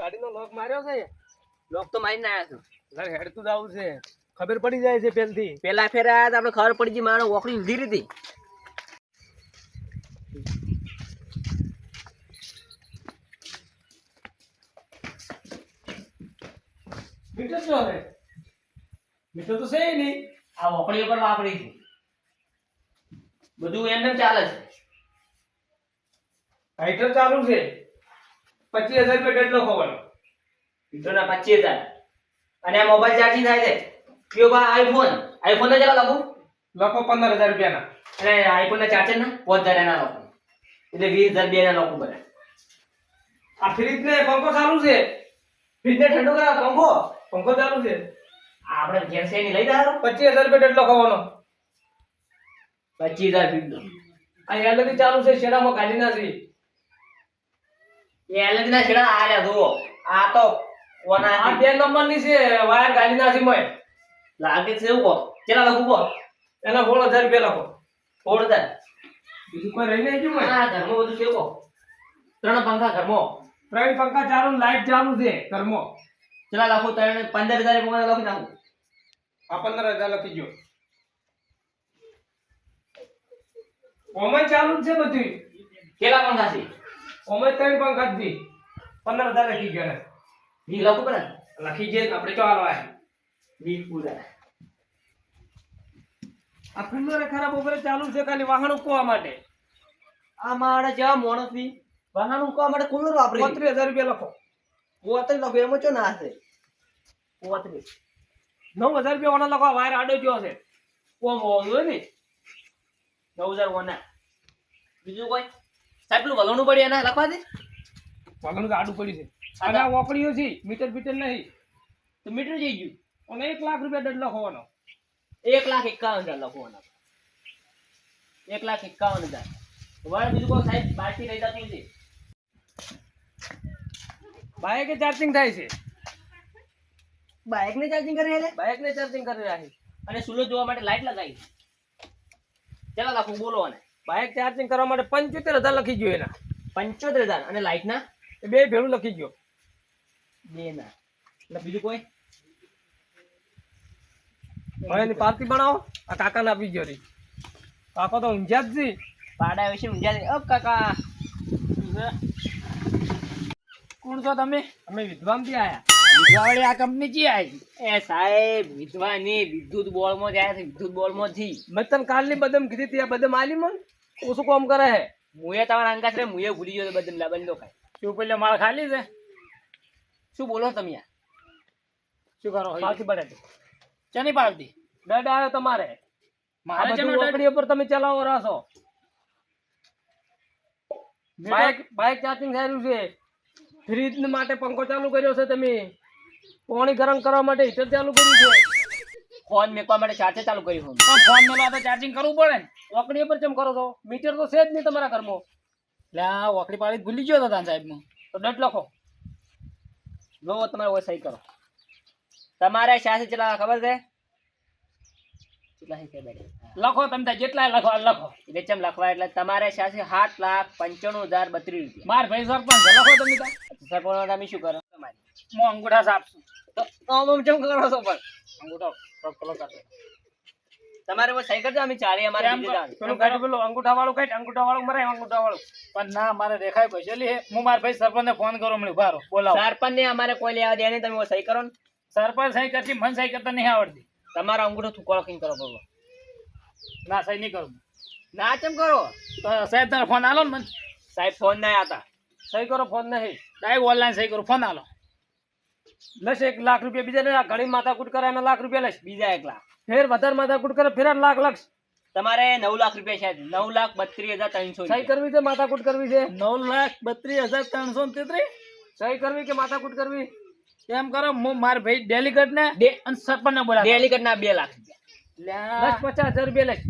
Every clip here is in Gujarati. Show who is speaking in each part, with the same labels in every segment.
Speaker 1: ગાડીનો લોક માર્યો છે
Speaker 2: લોક તો મારીને આયા છું
Speaker 1: ઘર હેડતું જ આવું છે ખબર પડી જાય છે પેલથી
Speaker 2: પેલા ફેર આયા આપણે ખબર પડી ગઈ મારો ઓકડી લીધી હતી
Speaker 1: મીટર જો હે મીટર તો છે નહીં
Speaker 2: આ ઓકડી ઉપર વાપરી છે બધું એમ ચાલે છે
Speaker 1: હાઈટર ચાલુ છે 25000 રૂપિયા ડેડ લખવાનો
Speaker 2: મીટરના 25000 અને આ મોબાઈલ ચાર્જિંગ થાય છે કયો બા આઈફોન ને કેટલા લખું
Speaker 1: લખો 15000 રૂપિયાના
Speaker 2: અને આઈફોન ના ચાર્જર ના 5000 એના લખું એટલે 20000 બે ના લખું બધા
Speaker 1: આ ફ્રીજ ને પંખો ચાલુ છે
Speaker 2: ફ્રીજ ને ઠંડુ કરા
Speaker 1: પંખો ચાલુ છે
Speaker 2: આપણે ગેસ એની લઈ જાવ
Speaker 1: 25000 રૂપિયા ડેડ લખવાનો
Speaker 2: 25000 ફ્રીજ નો
Speaker 1: આ એલઈડી ચાલુ છે શેડામાં કાઢી નાખી
Speaker 2: એ એલઈડી ના છેડા આલ્યા જુઓ આ તો કોના
Speaker 1: આ 2 નંબર ની છે વાયર કાઢી નાખી મોય
Speaker 2: લાગે છે એવું કો કેટલા લખું કો
Speaker 1: એના 16000 રૂપિયા લખો
Speaker 2: 16000
Speaker 1: બીજું કોઈ રહી નહીં મોય
Speaker 2: આ ઘરમાં બધું છે કો 3 પંખા ઘરમાં
Speaker 1: 3 પંખા ચાલુ લાઈટ ચાલુ છે ઘરમાં
Speaker 2: કેટલા લખું 15000 પંખા લખી નાખું
Speaker 1: આ 15000 લખી ગયો ઓમે ચાલુ જ છે બધું
Speaker 2: કેટલા પંખા છે
Speaker 1: ઓમે 3 પંખા જ દી 15000 લખી ગયો ને
Speaker 2: વી લખું પડે
Speaker 1: લખી જે આપણે ચાલો આ
Speaker 2: વી પૂરા
Speaker 1: આ ફિલ્મર ખરાબ ઉપર ચાલુ છે ખાલી વાહન ઉકવા માટે
Speaker 2: આ મારા જેવા માણસ ની વાહન ઉકવા માટે કુલર વાપરી
Speaker 1: 35000 રૂપિયા લખો
Speaker 2: 32 લખો એમાં ચો ના હશે 32
Speaker 1: 9000 રૂપિયા ઓના લખો વાયર આડો ગયો છે ઓમ હોય ને
Speaker 2: 9000 ઓના બીજું કોઈ સાહેબ પેલું વલણું પડી એના લખવા દે
Speaker 1: વાગનું આડું પડ્યું છે અને આ ઓકડીઓ છે મીટર બીટર નહીં
Speaker 2: તો મીટર જઈ ગયું
Speaker 1: અને 1 લાખ રૂપિયા દંડ લખવાનો
Speaker 2: 1,51,000 લખવાના 1,51,000 વાળ બીજું કોઈ સાહેબ બાકી લઈ જતી છે
Speaker 1: બાઇક ચાર્જિંગ થાય છે
Speaker 2: બાઇક ને ચાર્જિંગ કરે એટલે
Speaker 1: બાઇક ને ચાર્જિંગ કરી રાખી
Speaker 2: અને સૂરજ જોવા માટે લાઈટ લગાવી કેટલા લખું બોલો અને
Speaker 1: બાઇક ચાર્જિંગ કરવા માટે 75000 લખી ગયો એના
Speaker 2: 75,000 અને લાઈટ ના
Speaker 1: એ બે ભેળું લખી ગયો
Speaker 2: બે ના એટલે બીજું કોઈ
Speaker 1: હવે એની પાર્ટી બનાવો આ કાકા ને આપી ગયો રી કાકો તો ઊંઝા જ છે
Speaker 2: પાડા વિશે ઊંઝા અબ કાકા
Speaker 1: કોણ છો તમે અમે વિદ્વાન થી આયા
Speaker 2: વિધવાવાળી આ કંપની જી આવી એ સાહેબ વિધવાની વિદ્યુત બોર્ડ માં જાય છે વિદ્યુત બોર્ડ માં જી
Speaker 1: મેં તને કાલની બદમ કીધી હતી આ બદમ આલી મન ઓછું કામ કરે હે
Speaker 2: મુએ તમારા અંગાસ રે મુએ ભૂલી ગયો બદમ લાબન લો ખાય
Speaker 1: શું પેલે માળ ખાલી છે
Speaker 2: શું બોલો તમે યાર
Speaker 1: શું કરો પાછી બડે
Speaker 2: ચની પાડતી
Speaker 1: ડડ આવ્યો તમારે
Speaker 2: મારે
Speaker 1: આ બધું ઓકડી ઉપર તમે ચલાવો રાસો બાઇક ચાર્જિંગ થયેલું છે ફ્રીજ માટે પંખો ચાલુ કર્યો છે તમે પાણી ગરમ કરવા માટે હીટર ચાલુ કર્યું છે
Speaker 2: ફોન મેકવા માટે ચાર્જર ચાલુ કર્યું હું
Speaker 1: પણ ફોન મેળવા તો ચાર્જિંગ કરવું પડે ને ઓકડી ઉપર કેમ કરો છો મીટર તો છે જ નહીં તમારા ઘરમાં
Speaker 2: એટલે આ ઓકડી પાડી ભૂલી ગયો હતા સાહેબ નું
Speaker 1: તો ડટ લખો
Speaker 2: લો તમારે ઓય સહી કરો તમારે શાસી ચલા ખબર છે કેટલા છે બેડે
Speaker 1: લખો તમે જેટલા લખો લખો
Speaker 2: એટલે ચમ લખવા એટલે તમારે શાસી 7,95,032 રૂપિયા
Speaker 1: માર ભાઈ સરપંચ લખો તમે
Speaker 2: સરપંચ તમે શું કરો તમારી
Speaker 1: હું અંગૂઠા સાપશું
Speaker 2: તો આમ ચમ કરો છો પણ
Speaker 1: અંગૂઠો પકડો કરતો
Speaker 2: તમારે ઓય સહી કરજો અમે ચારે અમારે બીજે જાણ
Speaker 1: પેલું કાઢ પેલું અંગૂઠા વાળું કાઢ અંગૂઠા વાળું મરે અંગૂઠા વાળું પણ ના મારે રેખાય પૈસેલી હે હું માર ભાઈ સરપંચ ને ફોન કરો મને ઉભારો બોલાવો
Speaker 2: સરપંચ ને અમારે કોઈ લેવા દે નહીં તમે ઓય સહી કરો ને
Speaker 1: સરપંચ સહી કરતી મન સહી કરતા નહીં આવડતી
Speaker 2: તમારો અંગૂઠો થૂકો લખીને કરો બોલો
Speaker 1: ના સહી નહીં કરું
Speaker 2: ના ચમ કરો
Speaker 1: તો સાહેબ તારો ફોન આલો ને મને
Speaker 2: સાહેબ ફોન ના આતા
Speaker 1: સહી કરો ફોન નહીં ડાયરેક્ટ ઓનલાઈન સહી કરો ફોન આલો લસ 1 લાખ રૂપિયા બીજા ને ઘણી માથાકૂટ કરે એના લાખ રૂપિયા લઈશ
Speaker 2: બીજા 1 લાખ
Speaker 1: ફેર વધારે માથાકૂટ કરે ફેર લાખ લક્ષ
Speaker 2: તમારે 9 લાખ રૂપિયા છે 9,32,300
Speaker 1: સહી કરવી છે માથાકૂટ કરવી છે 9,32,333 સહી કરવી કે માથાકૂટ કરવી એમ કરો હું માર ભાઈ ડેલિગેટ ને અને સરપંચ ને બોલા
Speaker 2: ડેલિગેટ ના 2 લાખ
Speaker 1: રૂપિયા 50,000 રૂપિયા લઈશ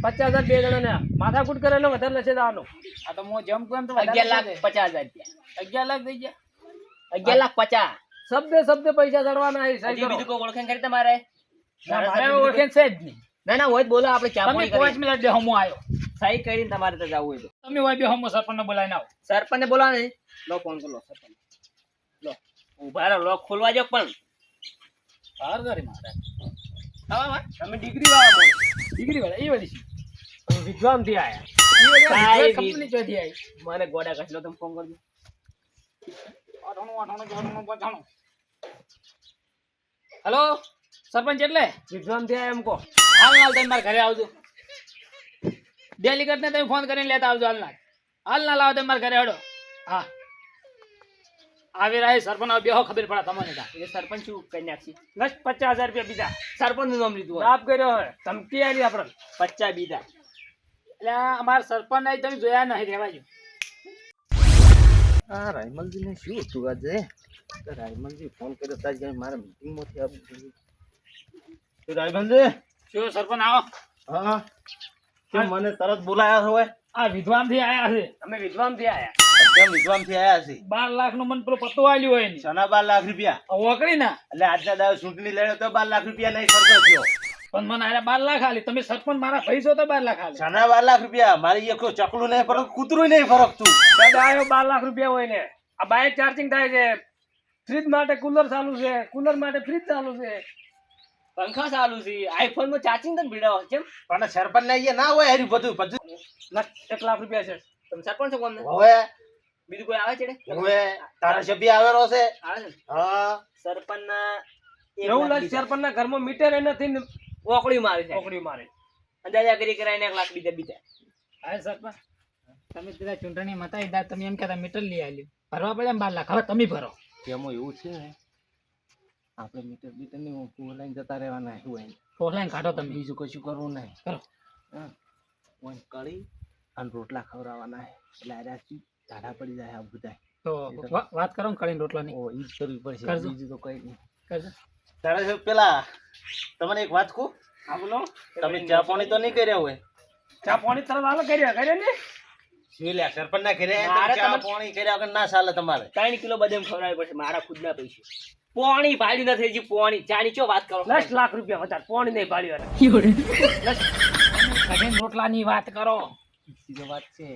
Speaker 1: 50,000 બે જણા ને માથાકૂટ કરે ને વધારે લશે દાવાનો આ તો હું જમ કેમ તો
Speaker 2: 11,50,000 રૂપિયા
Speaker 1: 11 લાખ થઈ ગયા
Speaker 2: 11,50,000
Speaker 1: શબ્દે પૈસા ચડવાના છે સહી કરો
Speaker 2: બીજું કોઈ ઓળખાણ કરી તમારે
Speaker 1: મારે ઓળખેણ છે જ નહીં
Speaker 2: ના હોય બોલો આપણે ચા
Speaker 1: તમે
Speaker 2: પાણી
Speaker 1: 5 મિનિટ દે હમો આવ્યો
Speaker 2: સહી કરીને તમારે તો જવું હોય તો
Speaker 1: તમે હોય બે હમો સરપંચ ને બોલાવીને આવો
Speaker 2: સરપંચ ને બોલાવો ને લો ફોન કરો સરપંચ લો ઉભા રહો, લોક ખોલવા જો પણ
Speaker 3: બહાર કરી મારે
Speaker 1: તમે ડિગ્રી વાળા બોલો. ડિગ્રી વાળા એ વળી છે. તમે વિદ્વાન થી આયા
Speaker 2: કાંઈ
Speaker 1: કંપની ચોથી આવી.
Speaker 2: મને ગોડા કસલો તમે ફોન કરજો.
Speaker 3: 98 હેલો સરપંચ એટલે
Speaker 1: વિદ્વાન થી આયા એમ કહો.
Speaker 3: હાલ તમે મારા ઘરે આવજો ડેલિગેટ ને તમે ફોન કરીને લેતા આવજો હાલ ના લાવો તમે મારા ઘરે હડો હા આવી રહ્યા સરપંચ હવે બેહો ખબર પડે તમને તા
Speaker 2: એ સરપંચ શું કરી નાખશે?
Speaker 1: લક્ષ 50,000 રૂપિયા બીજા
Speaker 2: સરપંચ નું નામ લીધું હોય.
Speaker 1: લાભ કર્યો હે ધમકી આલી આપણે
Speaker 2: 50 બીજા.
Speaker 3: એટલે અમારા સરપંચ ને તમે જોયા નહીં રહેવાજો
Speaker 4: આ રાયમલજી ને શું હતું આજે રાયમલજી ફોન કર્યો તાજ કે મારે મીટિંગ માંથી આવું તો રાયમલજી
Speaker 3: શું સરપંચ આવો
Speaker 4: હા કેમ મને તરત બોલાયા છો
Speaker 3: આ વિદ્વાન થી આયા છે
Speaker 1: અમે વિદ્વાન થી આયા.
Speaker 4: કેમ વિદ્વાન થી આયા છે
Speaker 3: 12 લાખ નું મને પેલો પત્તો આલ્યો હોય ને
Speaker 4: સના 12 લાખ રૂપિયા
Speaker 3: ઓકળી ના
Speaker 4: એટલે આજના દાવ ચૂંટણી લડ્યો તો 12 લાખ રૂપિયા નહીં ખર્ચો થયો
Speaker 3: પણ મને આયા 12 લાખ આલી તમે સરપંચ મારા ભાઈ છો તો 12 લાખ આલી
Speaker 4: સના 12 લાખ રૂપિયા મારી એક ચકલું નહીં ફરક કૂતરું નહીં ફરક તું
Speaker 1: દાદા આયો 12 લાખ રૂપિયા હોય ને આ બાઇક ચાર્જિંગ થાય છે. ફ્રીજ માટે કુલર ચાલુ છે. કુલર માટે ફ્રીજ ચાલુ છે.
Speaker 2: પંખા ચાલુ છે. આઈફોન માં ચાર્જિંગ તને ભીડાવો કેમ?
Speaker 4: પણ સરપંચ ને અહીંયા ના હોય હારી બધું
Speaker 1: લક્ષ 1 લાખ રૂપિયા છે.
Speaker 2: તમે સરપંચ છો કોણ?
Speaker 4: હવે
Speaker 2: બીજું કોઈ આવે છે રે?
Speaker 4: હવે તારા સભ્ય આવેલો છે
Speaker 2: આવે છે.
Speaker 4: હા
Speaker 2: સરપંચ ના
Speaker 1: 9 લાખ સરપંચના ઘરમાં મીટર એ નથી ને
Speaker 2: ઓકળી મારી છે.
Speaker 1: ઓકડી મારે.
Speaker 2: અંદાજા કરી કરાઈને 1 લાખ બીજા.
Speaker 3: હા સરપંચ તમે પેલા ચૂંટણી મતાઈ દા તમે એમ કહેતા મીટર લઈ આલ્યું ભરવા પડે 12 લાખ હવે તમે ભરો
Speaker 4: એમાં એવું છે આપણે મીટર બીટર ની ઓનલાઈન જતા રહેવાના હોય
Speaker 3: ઓનલાઈન કાઢો તમે
Speaker 4: બીજું કશું કરવું નહીં
Speaker 3: કરો
Speaker 4: ઓન કરી અને રોટલા ખવડાવવાના એટલે આરાથી ધાડા પડી જાય આ બધા
Speaker 3: તો વાત કરો ને કરીને રોટલાની
Speaker 4: ઓ ઈ જ કરવી પડશે
Speaker 3: કરજો.
Speaker 4: બીજું તો કઈ નહીં
Speaker 3: કરજો
Speaker 4: તારા છે પેલા તમને એક વાત કહું
Speaker 1: હા બોલો.
Speaker 4: તમે ચા પાણી તો નહીં કર્યા હોય
Speaker 1: ચા પાણી તરત હાલો કર્યા ને.
Speaker 4: શું લ્યા સરપંચ ના ઘરે
Speaker 2: મારે
Speaker 4: ચા
Speaker 2: તમે-
Speaker 4: પાણી કર્યા વગર ના ચાલે તમારે
Speaker 2: 3 કિલો બદામ ખવડાવવી પડશે મારા ખુદના પૈસે. પોણી ભાડી નથી હજી પોણી. ચાની ચો વાત કરો?
Speaker 1: લક્ષ લાખ રૂપિયા વધારે પાણી નહીં પાડ્યું.
Speaker 3: કરીને રોટલાની વાત કરો
Speaker 4: બીજી વાત છે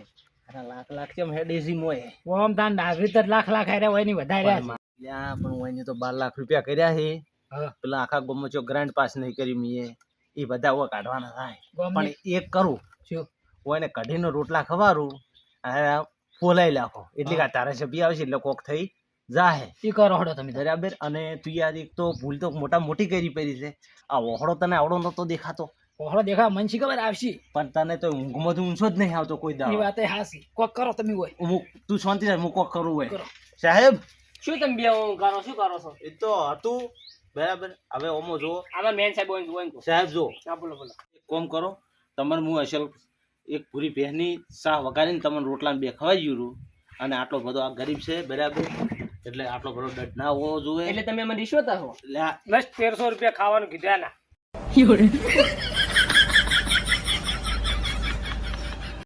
Speaker 4: અરે લાખ લાખ કેમ હેડેસી મોય
Speaker 3: ઓમ તાન નાગરિક જ લાખ લાખ આર્યા હોય ની વધારે
Speaker 4: લ્યા પણ ઓય તો 12 લાખ રૂપિયા કર્યા છે
Speaker 3: હા.
Speaker 4: પેલા આખા ગોમો ચો ગ્રાન્ડ પાસ નહીં કરી મીએ એ બધા ઓય કાઢવાના થાય
Speaker 3: ગોમની-
Speaker 4: પણ એક કરું
Speaker 3: શું
Speaker 4: ઓયને કઢીનો રોટલા ખવારું અને ફોલાઈ લાખો એટલે કે તારા સભ્ય આવશે એટલે કોક થઈ જાહે
Speaker 3: ઈ કરો હડો તમે
Speaker 4: બરાબર. અને તું યાર એક તો ભૂલ તો મોટા મોટી કરી પડી છે આ ઓહળો તને આવડો નતો દેખાતો
Speaker 3: ઓહળો દેખા મનસી ખબર આવશી
Speaker 4: પણ તને તો ઊંઘમાં ઊંચો જ નહીં આવતો કોઈ
Speaker 3: ઈ
Speaker 4: દાડો
Speaker 3: વાત હાસી કોક કરો તમે હોય
Speaker 4: તું શાંતિ રાખ હું કોક કરું હોય
Speaker 3: કરો.
Speaker 4: સાહેબ
Speaker 2: શું તમે બે કરો? શું કરો છો?
Speaker 4: એ તો હતું બરાબર. હવે ઓમો જો
Speaker 2: આમાં મેન સાહેબ હોય ને
Speaker 4: સાહેબ જો
Speaker 1: હા બોલો બોલો.
Speaker 4: એક કોમ કરો તમને હું અસલ એક પૂરી બહેની શાહ વગાડીને તમને રોટલા બે ખવાઈ ગયું અને આટલો બધો આ ગરીબ છે બરાબર એટલે આટલો બધો દડ ના હોવો જોઈએ
Speaker 2: એટલે તમે મને રિશ્વત આપો?
Speaker 4: એટલે આ
Speaker 1: લક્ષ 1300 રૂપિયા ખાવાનું કીધા ના.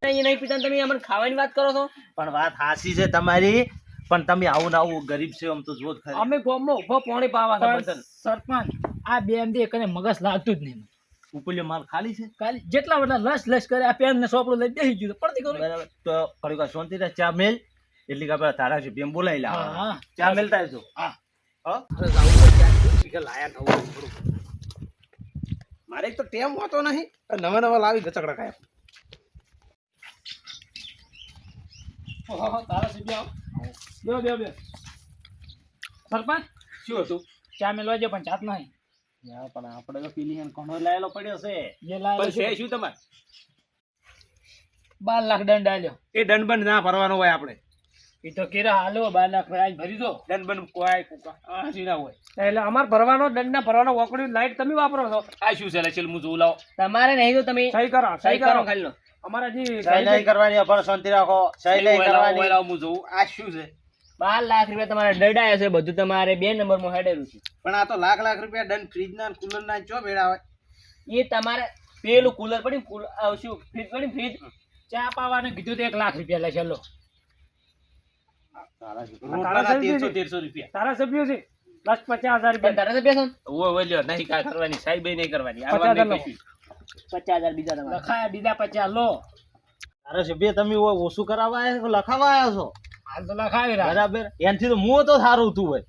Speaker 2: અહીંયા નહીં પીતા ને તમે અમને ખાવાની વાત કરો છો?
Speaker 4: પણ વાત હાસી છે તમારી પણ તમે આવું ને આવું ગરીબ છે આમ તો જો જ ખરી.
Speaker 1: અમે ગામમાં ઊભા પાણી પાવા છે
Speaker 3: પણ
Speaker 1: બધાને.
Speaker 3: સરપંચ આ બે એમ કને મગજ લાગતું જ નહીં
Speaker 4: ઉપલ્યો માલ ખાલી છે
Speaker 3: ખાલી જેટલા બધા લસ લસ કરે આ પેન ને સોપડું લઈ બેસી ગયું પડતી કરું
Speaker 4: બરાબર. તો કડીક શાંતિ રાખ ચા મેલ એટલે કે આપણે તારા છે બેમ બોલાવી
Speaker 3: હા,
Speaker 4: લાવ
Speaker 3: હા.
Speaker 4: ચા મેલતા જો
Speaker 3: હા.
Speaker 4: હા
Speaker 1: મારે એક તો ટેમ હોતો નહીં નવા નવા લાવી ગચકડા ખાય.
Speaker 3: તારા સીધી આવો બે સરપંચ
Speaker 4: શું હતું
Speaker 3: ચા મેલવા જો પણ ચાત નહીં
Speaker 4: યાર પણ આપણે તો પીલી હેન કોનો લાયેલો પડ્યો છે
Speaker 3: જે લાયેલો છે
Speaker 4: શું તમારે
Speaker 3: 12 લાખ દંડ આલ્યો
Speaker 4: એ દંડબંધ ના ભરવાનો હોય આપણે
Speaker 3: એ તો કેરા હાલો 12 લાખ આજ ભરી દો
Speaker 4: દંડબંધ કોઈ હાસી ના હોય
Speaker 1: એટલે અમાર ભરવાનો દંડ ના ભરવાનો વોકડી લાઈટ તમે વાપરો છો.
Speaker 4: આ શું છે ચલ હું જોઉં લાવ
Speaker 2: તમારે નહીં તો તમે
Speaker 1: સહી કરો
Speaker 2: સહી કરો ખાલી લો.
Speaker 1: અમારા હજી
Speaker 4: સહી નહીં કરવાની પણ શાંતિ રાખો સહી નહીં કરવાની હું જોઉં આ શું છે
Speaker 2: 12 લાખ રૂપિયા તમારે દડાયા છે. બધું તમારે 2 નંબરમાં હેડેલું છે.
Speaker 4: પણ આ તો લાખ લાખ રૂપિયા દંડ ફ્રીજ ના કુલર ના ચો ભેડા હોય
Speaker 2: એ તમારે પેલું કુલર પડી શું ફ્રીજ પડી ફ્રીજ
Speaker 3: ચા પાવાનું કીધું તો 1 લાખ રૂપિયા લે ચલો
Speaker 4: રોટલા 1300 રૂપિયા
Speaker 1: તારા સભ્યો છે લક્ષ 50,000
Speaker 2: પણ
Speaker 1: રૂપિયા.
Speaker 2: તારે તો બેસો ને.
Speaker 4: ઓય ઓલ્યો નહીં કા કરવાની સાહેબ નહીં કરવાની
Speaker 1: 50,000 લખો.
Speaker 2: 50,000 બીજા તમારે.
Speaker 3: લખાયા બીજા 50 લો
Speaker 4: તારે સભ્ય તમે ઓછું કરાવવા આવ્યા છો લખાવા આવ્યા છો
Speaker 3: હાલ તો લખાવી રહ્યા
Speaker 4: બરાબર એનથી તો મું તો સારું તું હોય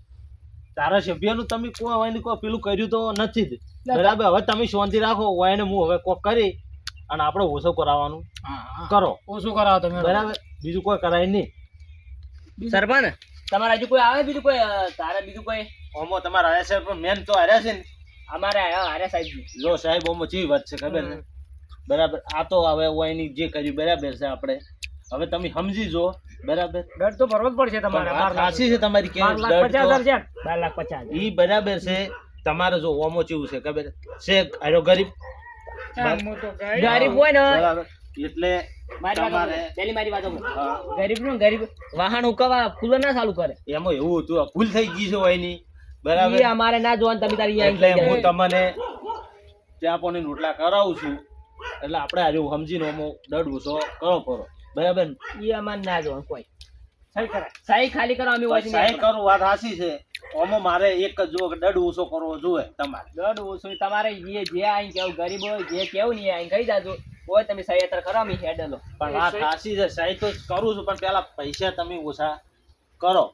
Speaker 4: ધારાસભ્યનું તમે કોઈ હોય ને કોઈ પેલું કર્યું તો નથી જ બરાબર. હવે તમે શાંતિ રાખો હોય ને હું હવે કોક કરી અને આપણે ઓછો કરાવવાનું
Speaker 3: હા
Speaker 4: કરો
Speaker 3: ઓછું કરાવો તમે
Speaker 4: બરાબર. બીજું કોઈ કરાય નહીં.
Speaker 2: સરપંચ તમારે હજુ કોઈ આવે બીજું કોઈ તારે બીજું કોઈ
Speaker 4: ઓમો તમારે આવ્યા છે પણ મેન તો હાર્યા છે ને.
Speaker 2: અમારે આર્યા સાહેબ
Speaker 4: જો સાહેબ ઓમો ચી વાત છે ખબર છે બરાબર. આ તો હવે ઓયની જે કર્યું બરાબર છે આપણે હવે તમે સમજી જો બરાબર.
Speaker 1: દંડ તો ભરવો જ પડશે તમારે.
Speaker 4: વાત સાચી છે તમારી કે
Speaker 1: 12,50,000 છે.
Speaker 3: 12,50,000
Speaker 4: ઈ બરાબર છે તમારે. જો ઓમો ચેવું છે ખબર છે આરો ગરીબ
Speaker 2: ગરીબ હોય ને
Speaker 4: બરાબર એટલે
Speaker 2: મારી વાત
Speaker 4: તમારે
Speaker 2: સાંભળો. પહેલી મારી વાત સાંભળો.
Speaker 4: હા,
Speaker 2: ગરીબ નું ગરીબ વાહન ઉકવા ફૂલો ના ચાલુ કરે
Speaker 4: એમાં એવું હતું આ ભૂલ થઈ ગઈ છે ઓયની બરાબર.
Speaker 2: ઈ અમારે ના જોવાનું તમે તારી
Speaker 4: એટલે
Speaker 2: અહીંયા
Speaker 4: હું તમને ચા પાણી રોટલા કરાવું છું એટલે આપણે આજે સમજીને ઓમો દડ ઓછો કરો પરો બરાબર ને?
Speaker 2: ઈ અમારે ના જોવાનું કોઈ
Speaker 1: સહી કરાય.
Speaker 2: સહી ખાલી કરો અમે વાંચી
Speaker 4: સહાય કરું વાત સાચી છે. ઓમો મારે એક જ જો દડ ઓછો કરવો જોઈએ તમારે.
Speaker 2: દોઢ ઓછું તમારે જે આઈ કેવું ગરીબ હોય જે કેવું નહીં આઈ કહી જાજો હોય તમે સહી અત્યારે કરો અમે હેડલો
Speaker 4: પણ વાત સાચી છે સહાય તો કરું છું પણ પેલા પૈસા તમે ઓછા કરો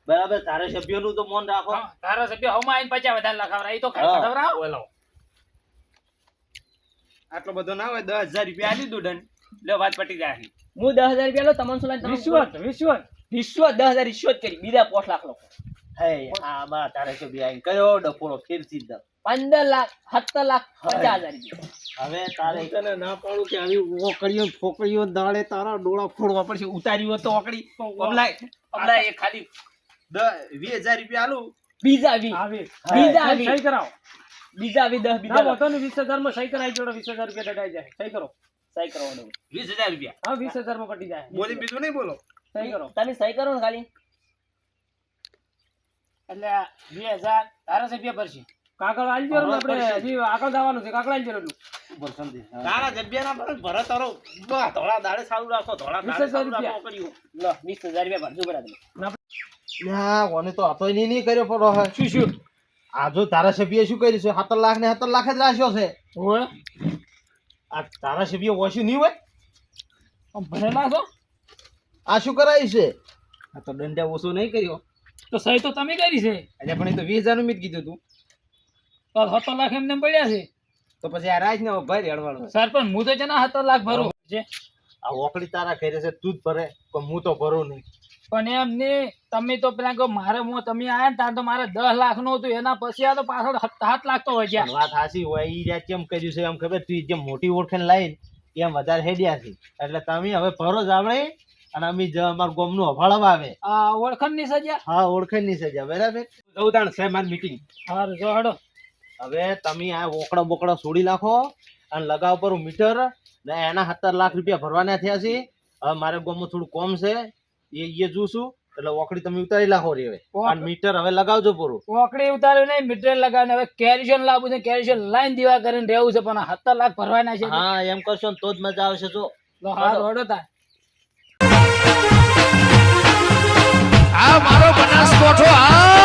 Speaker 4: બરાબર. ધારાસભ્યનું તો મન રાખો.
Speaker 3: ધારાસભ્ય હમણાં આવીને 50 વધારે લખાવરા એ તો
Speaker 4: હા.
Speaker 3: ખવડાવો બોલો
Speaker 5: આટલો બધો ના હોય 10,000 રૂપિયા આલી દો દંડ લે વાત પટી જાય
Speaker 2: હું 10,000 રૂપિયા લો તમને શું લાગે
Speaker 1: રિશ્વત રિશ્વત.
Speaker 2: રિશ્વત 10,000 રિશ્વત કરી બીજા 5 લાખ લો
Speaker 4: હે આમાં ધારાસભ્ય આવીને કયો ડફોળો ફેરથી જ દઉં.
Speaker 2: 15 લાખ 17 લાખ 50,000 રૂપિયા
Speaker 4: હવે તારે
Speaker 5: તને ના પાડું કે આવી ઓકળીઓ ફોકળીઓ દાડે તારા ડોળા ફોડવા પડશે ઉતાર્યું તો ઓકળી
Speaker 3: હમણાં એ ખાલી
Speaker 5: 20,000 રૂપિયા આલું
Speaker 2: બીજા વી
Speaker 1: આવી.
Speaker 2: બીજા
Speaker 1: સહી
Speaker 2: આવી
Speaker 1: કરાવો.
Speaker 2: બીજા વી 10
Speaker 1: ના
Speaker 2: બીજા
Speaker 1: વાંધો નહીં. 20,000 માં સહી કરાવી જોડો. 20,000 રૂપિયા દડાઈ જાય. સહી કરો.
Speaker 2: સહી કરવાનું
Speaker 5: 20,000 રૂપિયા
Speaker 1: હા 20,000 માં કટી જાય.
Speaker 5: બોલી બીજું નહીં બોલો
Speaker 1: સહી કરો.
Speaker 2: તમે સહી કરો ને ખાલી
Speaker 3: એટલે 20,000 ધારાસભ્ય ભરશે
Speaker 1: કાગળ આલી દેવાનું આપણે. હજી આગળ જવાનું છે. કાગળ આલી દેવાનું.
Speaker 5: તારા જબ્યા ના ભરે તારો ધોળા દાડે સારું રાખો ધોળા દાડે
Speaker 1: 20,000
Speaker 5: સારું
Speaker 1: રૂપિયા.
Speaker 5: રાખો ઓકળીઓ.
Speaker 2: લો 20,000 રૂપિયા ભરજો બરાબર
Speaker 4: ના કોને તો હતો નહીં કર્યો પડો હે.
Speaker 1: શું
Speaker 4: આ જો ધારાસભ્ય શું કર્યું છે 17 લાખ ને 17 લાખ જ રાખ્યો છે.
Speaker 1: હોય
Speaker 4: આ ધારાસભ્ય ઓછું નહીં હોય.
Speaker 1: આમ ભરેલા છો
Speaker 4: આ શું કરાય છે?
Speaker 5: આ તો દંડા ઓછો નહીં કર્યો
Speaker 3: તો સહી તો તમે કરી છે
Speaker 5: એટલે પણ એ તો 20,000 નું મીત કીધું તું
Speaker 3: તો 17 લાખ એમને પડ્યા છે
Speaker 5: તો પછી આ રાજ ને ભાઈ રેડવાળો
Speaker 3: સરપંચ હું તો છે ને 17 લાખ ભરું છે
Speaker 4: આ ઓકળી તારા ઘરે છે તું જ ભરે પણ હું તો ભરું નહીં.
Speaker 3: પણ એમ ને તમે તો પેલા કહો મારે તમે આયા ને તાર તો મારે 10 લાખ નું હતું એના પછી આ તો પાછળ 7 લાખ તો હોય
Speaker 4: પણ વાત સાચી હોય ઈ રહ્યા કેમ કર્યું છે એમ ખબર તું જેમ મોટી ઓળખાણ લાઈને એમ વધારે હેડ્યા છે એટલે તમે હવે ભરો જ આપણે અને અમે અમારા ગામનું અભાળવા આવે.
Speaker 3: આ ઓળખણ ની સજા
Speaker 4: હા ઓળખાણની સજા બરાબર.
Speaker 5: ચૌદાણ છે મારી મીટિંગ
Speaker 3: હારું જો હડો
Speaker 4: હવે તમે આ ઓકડા બોકડા છોડી નાખો અને લગાવ પર મીટર ને એના 17 લાખ રૂપિયા ભરવાના થયા છે. હવે મારે ગામમાં થોડું કોમ છે એ જોશું એટલે ઓકડી તમે ઉતારી નાખો રે હવે અને મીટર હવે લગાવજો પૂરું.
Speaker 3: ઓકડી ઉતાર્યું નહીં મીટર લગાવીને હવે કેરીશન લાવવું છે કેરીશન લાઈન દીવા કરીને રહેવું છે પણ 17 લાખ ભરવાના છે
Speaker 4: હા એમ કરશો ને તો જ મજા આવશે. જો
Speaker 3: લો હારું હડો તાર
Speaker 6: આ મારો બનાસકોઠો આ